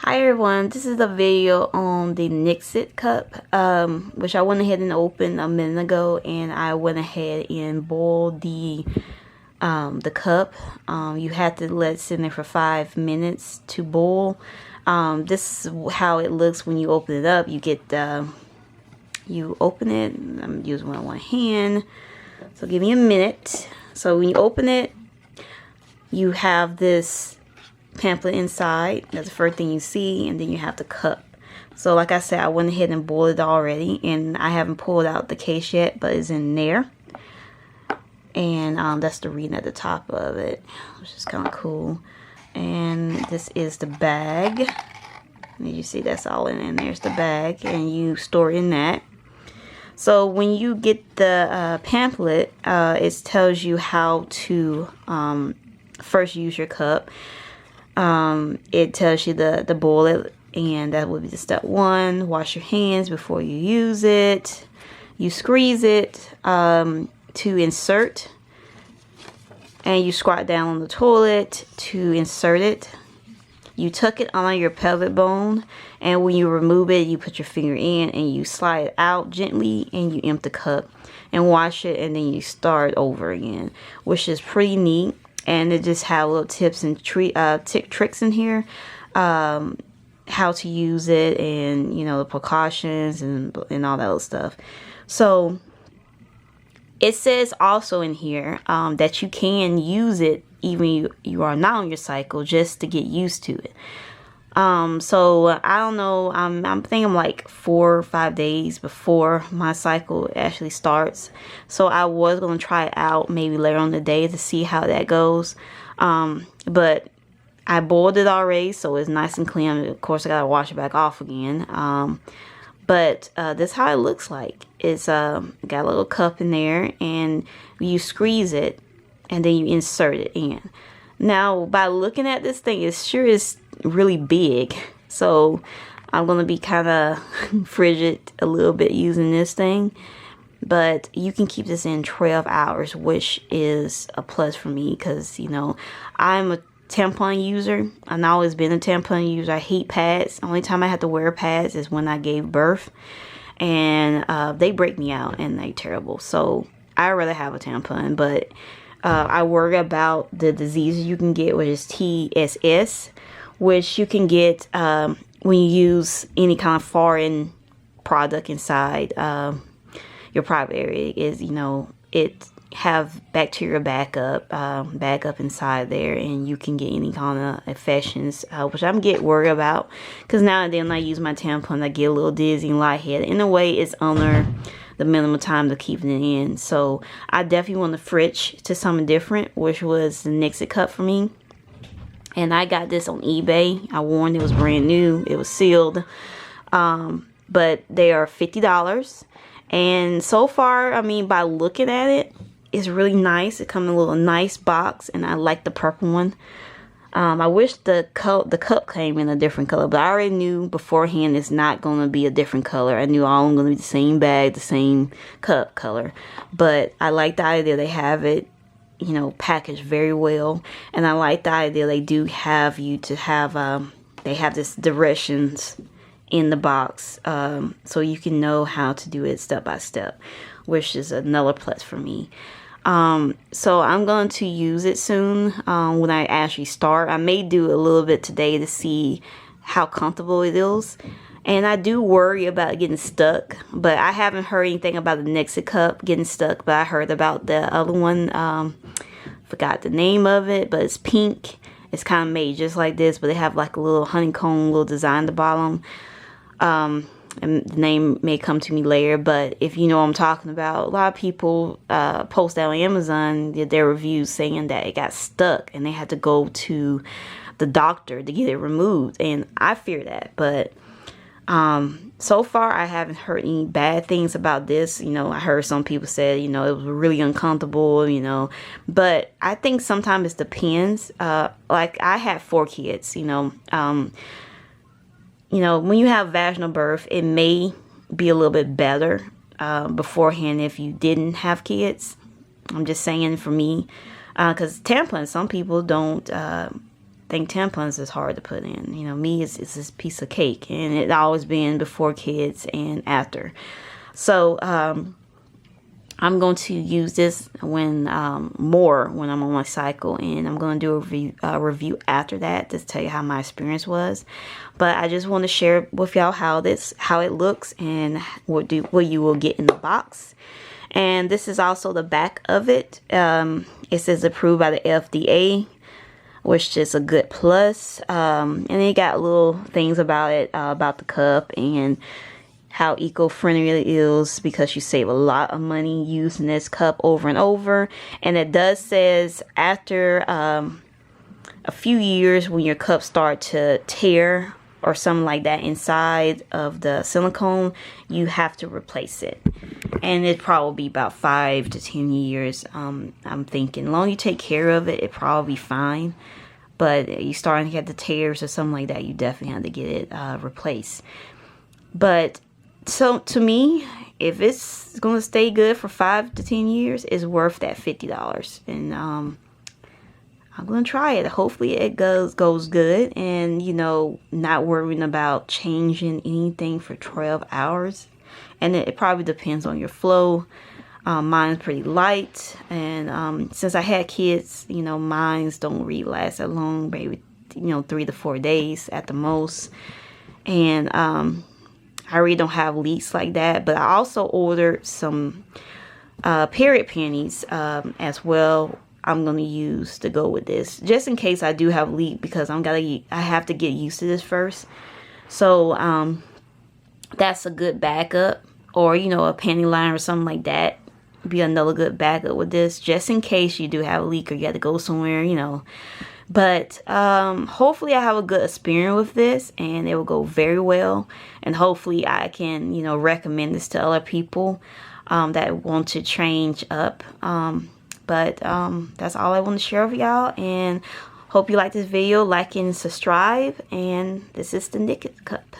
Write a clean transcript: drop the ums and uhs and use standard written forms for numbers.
Hi everyone, this is a video on the Nixit Cup, which I went ahead and opened a minute ago, and I went ahead and boiled the cup. You have to let it sit in there for 5 minutes to boil. This is how it looks when you open it up. You open it. I'm using one hand, so give me a minute. So when you open it, you have this pamphlet inside. That's the first thing you see, and then you have the cup. So like I said, I went ahead and boiled it already, and I haven't pulled out the case yet, but it's in there. And that's the reading at the top of it, which is kind of cool. And this is the bag. You see that's all in there. There's the bag, and you store in that. So when you get the pamphlet, it tells you how to first use your cup. It tells you the boil it, and that would be the step 1. Wash your hands before you use it. You squeeze it to insert, and you squat down on the toilet to insert it. You tuck it on your pelvic bone, and when you remove it, you put your finger in and you slide it out gently, and you empty the cup and wash it, and then you start over again, which is pretty neat. And it just have little tips and tricks in here, how to use it, and the precautions and all that other stuff. So it says also in here that you can use it even you are not on your cycle, just to get used to it. So I don't know. I'm thinking I'm like 4 or 5 days before my cycle actually starts. So I was gonna try it out maybe later on the day to see how that goes. But I boiled it already, so it's nice and clean. Of course, I gotta wash it back off again. But this is how it looks like. It's got a little cup in there, and you squeeze it, and then you insert it in. Now, by looking at this thing, it sure is really big. So I'm going to be kind of frigid a little bit using this thing. But you can keep this in 12 hours, which is a plus for me because, I'm a tampon user. I've always been a tampon user. I hate pads. The only time I have to wear pads is when I gave birth. And they break me out, and they're terrible. So I'd rather have a tampon, but I worry about the diseases you can get, which is TSS, which you can get when you use any kind of foreign product inside your private area. It have bacteria backup inside there, and you can get any kind of infections, which I'm worried about, because now and then when I use my tampon, I get a little dizzy and lightheaded. In a way, it's under the minimum time to keep it in. So I definitely want to switch to something different, which was the Nixit Cup for me. And I got this on eBay. I warned it was brand new. It was sealed. But they are $50. And so far, by looking at it, it's really nice. It comes in a little nice box, and I like the purple one. I wish the cup came in a different color, but I already knew beforehand it's not going to be a different color. I knew all of them going to be the same bag, the same cup color. But I like the idea they have it, packaged very well. And I like the idea they do have you to have, they have this directions in the box, so you can know how to do it step by step, which is another plus for me. So I'm going to use it soon when I actually start. I may do a little bit today to see how comfortable it is. And I do worry about getting stuck, but I haven't heard anything about the Nixit Cup getting stuck, but I heard about the other one. Forgot the name of it, but it's pink. It's kind of made just like this, but they have like a little honeycomb little design at the bottom. And the name may come to me later, but if you know what I'm talking about, a lot of people post out on Amazon their reviews saying that it got stuck and they had to go to the doctor to get it removed, and I fear that. But so far I haven't heard any bad things about this. I heard some people say it was really uncomfortable, but I think sometimes it depends. Like I had 4 kids, when you have vaginal birth, it may be a little bit better beforehand if you didn't have kids. I'm just saying for me, because tampons, some people don't think tampons is hard to put in. You know, me, it's this piece of cake, and it always been before kids and after. So I'm going to use this when more when I'm on my cycle, and I'm going to do a review after that to tell you how my experience was. But I just want to share with y'all how it looks and what you will get in the box. And this is also the back of it. It says approved by the FDA, which is a good plus. And it got little things about it, about the cup and how eco-friendly it is, because you save a lot of money using this cup over and over. And it does says after a few years, when your cups start to tear or something like that inside of the silicone, you have to replace it. And it'd probably be about 5 to 10 years. I'm thinking, as long as you take care of it, it'd probably be fine. But you starting to get the tears or something like that, you definitely have to get it replaced. But so to me, if it's going to stay good for 5 to 10 years, it's worth that $50. And I'm going to try it. Hopefully it goes good, and, you know, not worrying about changing anything for 12 hours. And it probably depends on your flow. Mine's pretty light, and since I had kids, you know, mine's don't really last that long, maybe, you know, 3 to 4 days at the most. And I really don't have leaks like that. But I also ordered some period panties as well. I'm gonna use to go with this, just in case I do have a leak, because I have to get used to this first. So that's a good backup, or, you know, a panty liner or something like that. Be another good backup with this, just in case you do have a leak or you have to go somewhere, you know. But hopefully I have a good experience with this, and it will go very well. And hopefully I can, you know, recommend this to other people that want to change up. But that's all I want to share with y'all, and hope you like this video. Like and subscribe. And this is the Nixit Cup.